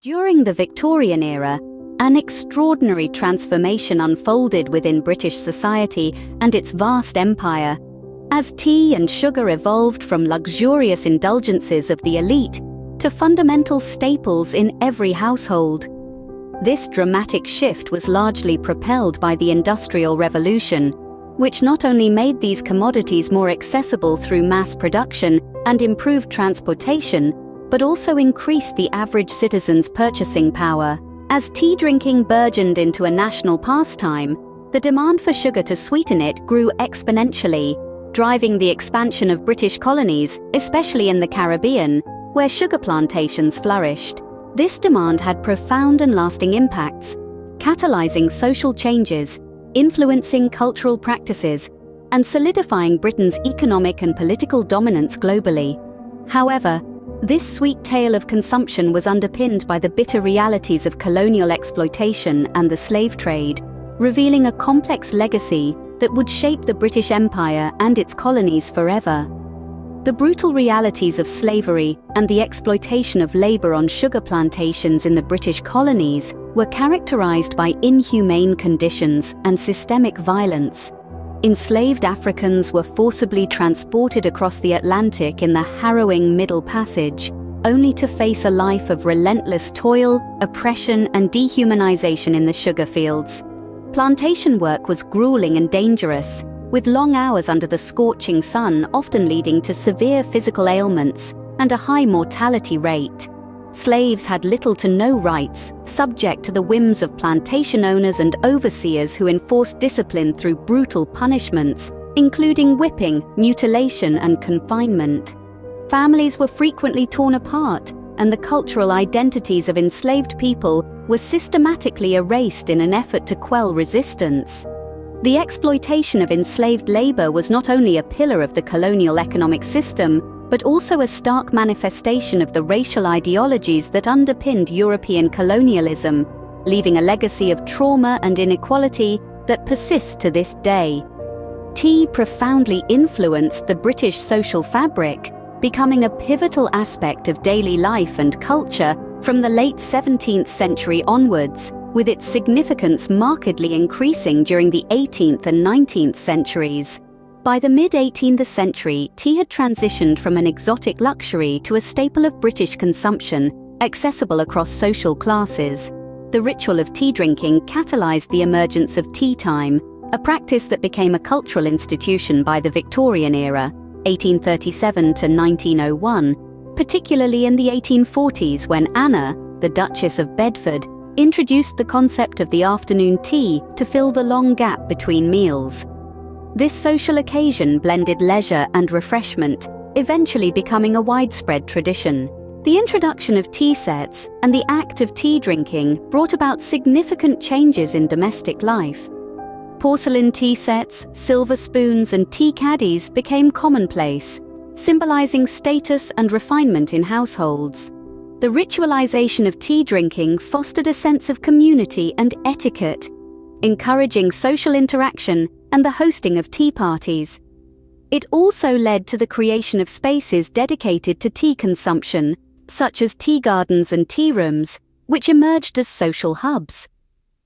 During the Victorian era, an extraordinary transformation unfolded within British society and its vast empire, as tea and sugar evolved from luxurious indulgences of the elite to fundamental staples in every household. This dramatic shift was largely propelled by the Industrial Revolution, which not only made these commodities more accessible through mass production and improved transportation, but also increased the average citizen's purchasing power. As tea drinking burgeoned into a national pastime, the demand for sugar to sweeten it grew exponentially, driving the expansion of British colonies, especially in the Caribbean, where sugar plantations flourished. This demand had profound and lasting impacts, catalyzing social changes, influencing cultural practices, and solidifying Britain's economic and political dominance globally. However, this sweet tale of consumption was underpinned by the bitter realities of colonial exploitation and the slave trade, revealing a complex legacy that would shape the British Empire and its colonies forever. The brutal realities of slavery and the exploitation of labor on sugar plantations in the British colonies were characterized by inhumane conditions and systemic violence. Enslaved Africans were forcibly transported across the Atlantic in the harrowing Middle Passage, only to face a life of relentless toil, oppression, and dehumanization in the sugar fields. Plantation work was grueling and dangerous, with long hours under the scorching sun often leading to severe physical ailments and a high mortality rate. Slaves had little to no rights, subject to the whims of plantation owners and overseers who enforced discipline through brutal punishments, including whipping, mutilation, and confinement. Families were frequently torn apart, and the cultural identities of enslaved people were systematically erased in an effort to quell resistance. The exploitation of enslaved labor was not only a pillar of the colonial economic system, but also a stark manifestation of the racial ideologies that underpinned European colonialism, leaving a legacy of trauma and inequality that persists to this day. Tea profoundly influenced the British social fabric, becoming a pivotal aspect of daily life and culture from the late 17th century onwards, with its significance markedly increasing during the 18th and 19th centuries. By the mid-18th century, tea had transitioned from an exotic luxury to a staple of British consumption, accessible across social classes. The ritual of tea drinking catalyzed the emergence of tea time, a practice that became a cultural institution by the Victorian era, 1837 to 1901, particularly in the 1840s when Anna, the Duchess of Bedford, introduced the concept of the afternoon tea to fill the long gap between meals. This social occasion blended leisure and refreshment, eventually becoming a widespread tradition. The introduction of tea sets and the act of tea drinking brought about significant changes in domestic life. Porcelain tea sets, silver spoons, and tea caddies became commonplace, symbolizing status and refinement in households. The ritualization of tea drinking fostered a sense of community and etiquette, encouraging social interaction and the hosting of tea parties. It also led to the creation of spaces dedicated to tea consumption, such as tea gardens and tea rooms, which emerged as social hubs.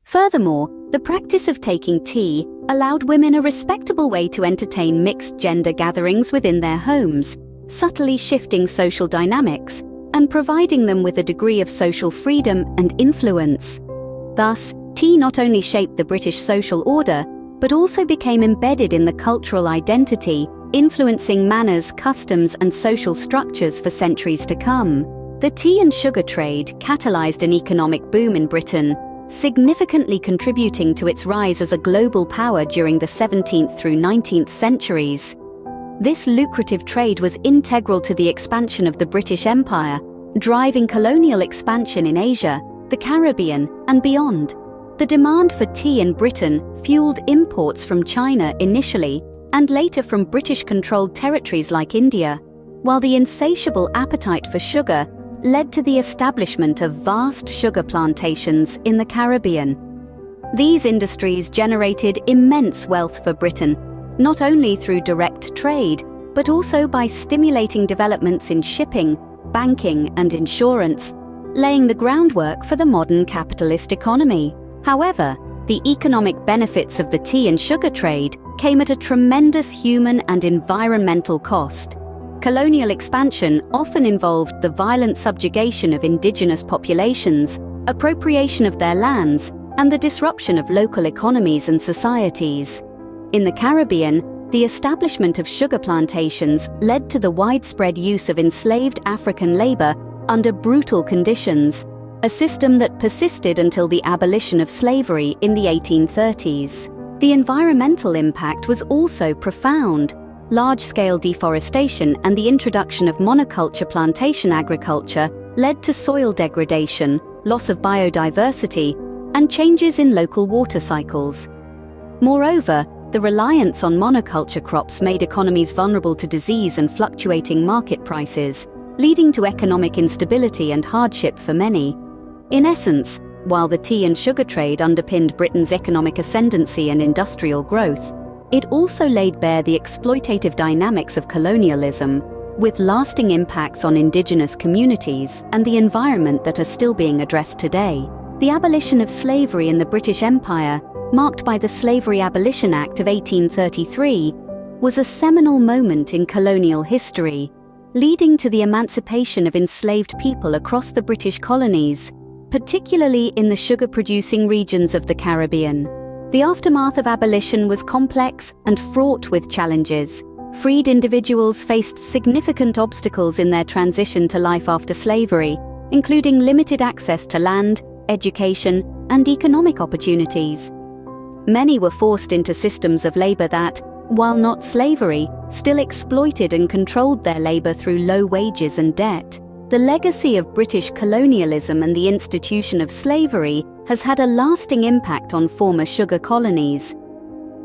Furthermore, the practice of taking tea allowed women a respectable way to entertain mixed-gender gatherings within their homes, subtly shifting social dynamics and providing them with a degree of social freedom and influence. Thus, tea not only shaped the British social order, but also became embedded in the cultural identity, influencing manners, customs, and social structures for centuries to come. The tea and sugar trade catalyzed an economic boom in Britain, significantly contributing to its rise as a global power during the 17th through 19th centuries. This lucrative trade was integral to the expansion of the British Empire, driving colonial expansion in Asia, the Caribbean, and beyond. The demand for tea in Britain fueled imports from China initially, and later from British-controlled territories like India, while the insatiable appetite for sugar led to the establishment of vast sugar plantations in the Caribbean. These industries generated immense wealth for Britain, not only through direct trade, but also by stimulating developments in shipping, banking, and insurance, laying the groundwork for the modern capitalist economy. However, the economic benefits of the tea and sugar trade came at a tremendous human and environmental cost. Colonial expansion often involved the violent subjugation of indigenous populations, appropriation of their lands, and the disruption of local economies and societies. In the Caribbean, the establishment of sugar plantations led to the widespread use of enslaved African labor under brutal conditions, a system that persisted until the abolition of slavery in the 1830s. The environmental impact was also profound. Large-scale deforestation and the introduction of monoculture plantation agriculture led to soil degradation, loss of biodiversity, and changes in local water cycles. Moreover, the reliance on monoculture crops made economies vulnerable to disease and fluctuating market prices, leading to economic instability and hardship for many. In essence, while the tea and sugar trade underpinned Britain's economic ascendancy and industrial growth, it also laid bare the exploitative dynamics of colonialism, with lasting impacts on indigenous communities and the environment that are still being addressed today. The abolition of slavery in the British Empire, marked by the Slavery Abolition Act of 1833, was a seminal moment in colonial history, leading to the emancipation of enslaved people across the British colonies, particularly in the sugar-producing regions of the Caribbean. The aftermath of abolition was complex and fraught with challenges. Freed individuals faced significant obstacles in their transition to life after slavery, including limited access to land, education, and economic opportunities. Many were forced into systems of labor that, while not slavery, still exploited and controlled their labor through low wages and debt. The legacy of British colonialism and the institution of slavery has had a lasting impact on former sugar colonies.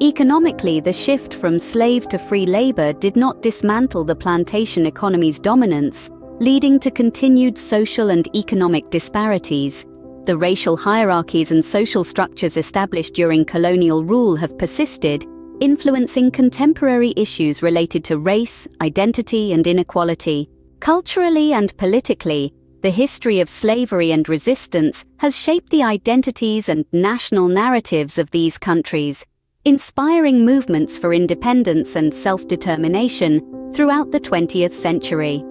Economically, the shift from slave to free labor did not dismantle the plantation economy's dominance, leading to continued social and economic disparities. The racial hierarchies and social structures established during colonial rule have persisted, influencing contemporary issues related to race, identity, and inequality. Culturally and politically, the history of slavery and resistance has shaped the identities and national narratives of these countries, inspiring movements for independence and self-determination throughout the 20th century.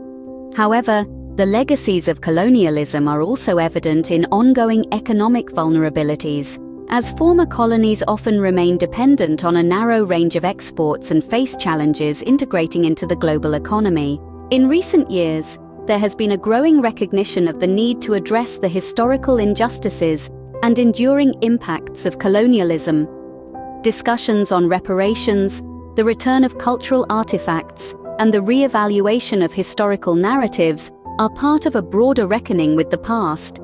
However, the legacies of colonialism are also evident in ongoing economic vulnerabilities, as former colonies often remain dependent on a narrow range of exports and face challenges integrating into the global economy. In recent years, there has been a growing recognition of the need to address the historical injustices and enduring impacts of colonialism. Discussions on reparations, the return of cultural artifacts, and the re-evaluation of historical narratives are part of a broader reckoning with the past,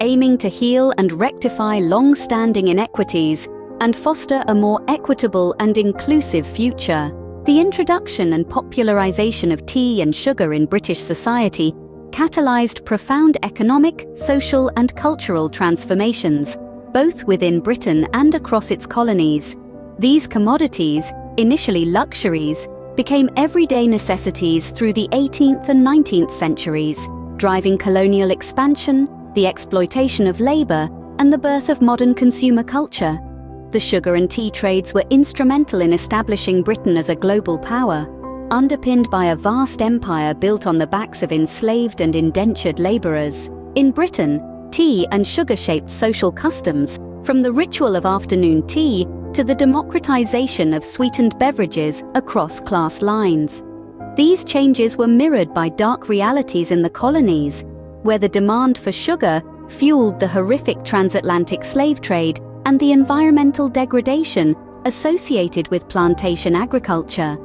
aiming to heal and rectify long-standing inequities and foster a more equitable and inclusive future. The introduction and popularization of tea and sugar in British society catalyzed profound economic, social, and cultural transformations, both within Britain and across its colonies. These commodities, initially luxuries, became everyday necessities through the 18th and 19th centuries, driving colonial expansion, the exploitation of labor, and the birth of modern consumer culture. The sugar and tea trades were instrumental in establishing Britain as a global power, underpinned by a vast empire built on the backs of enslaved and indentured laborers. In Britain, tea and sugar shaped social customs, from the ritual of afternoon tea to the democratization of sweetened beverages across class lines. These changes were mirrored by dark realities in the colonies, where the demand for sugar fueled the horrific transatlantic slave trade and the environmental degradation associated with plantation agriculture.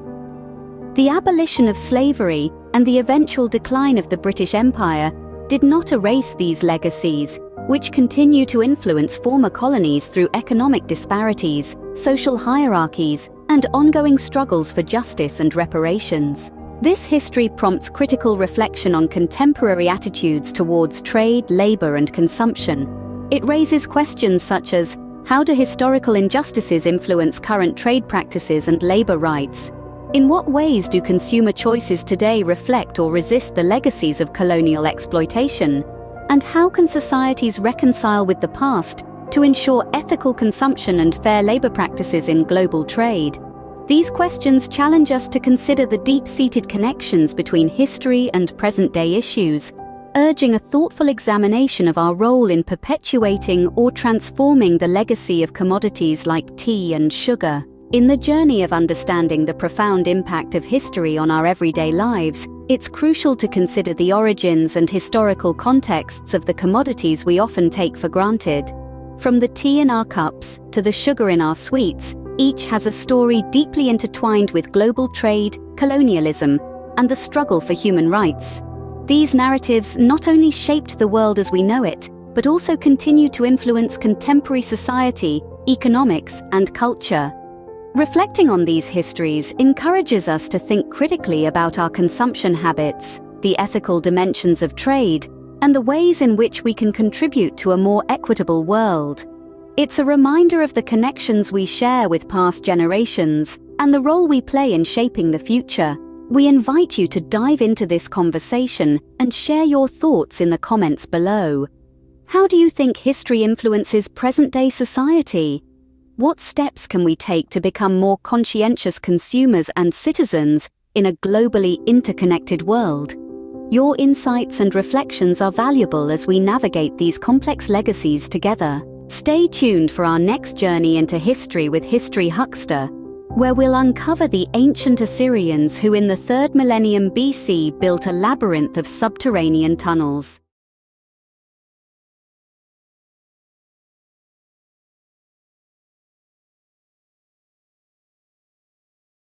The abolition of slavery and the eventual decline of the British Empire did not erase these legacies, which continue to influence former colonies through economic disparities, social hierarchies, and ongoing struggles for justice and reparations. This history prompts critical reflection on contemporary attitudes towards trade, labor, and consumption. It raises questions such as, how do historical injustices influence current trade practices and labor rights? In what ways do consumer choices today reflect or resist the legacies of colonial exploitation? And how can societies reconcile with the past to ensure ethical consumption and fair labor practices in global trade? These questions challenge us to consider the deep-seated connections between history and present-day issues, urging a thoughtful examination of our role in perpetuating or transforming the legacy of commodities like tea and sugar. In the journey of understanding the profound impact of history on our everyday lives, it's crucial to consider the origins and historical contexts of the commodities we often take for granted. From the tea in our cups to the sugar in our sweets, each has a story deeply intertwined with global trade, colonialism, and the struggle for human rights. These narratives not only shaped the world as we know it, but also continue to influence contemporary society, economics, and culture. Reflecting on these histories encourages us to think critically about our consumption habits, the ethical dimensions of trade, and the ways in which we can contribute to a more equitable world. It's a reminder of the connections we share with past generations and the role we play in shaping the future. We invite you to dive into this conversation and share your thoughts in the comments below. How do you think history influences present-day society? What steps can we take to become more conscientious consumers and citizens in a globally interconnected world? Your insights and reflections are valuable as we navigate these complex legacies together. Stay tuned for our next journey into history with History Huckster, where we'll uncover the ancient Assyrians who in the 3rd millennium BC built a labyrinth of subterranean tunnels.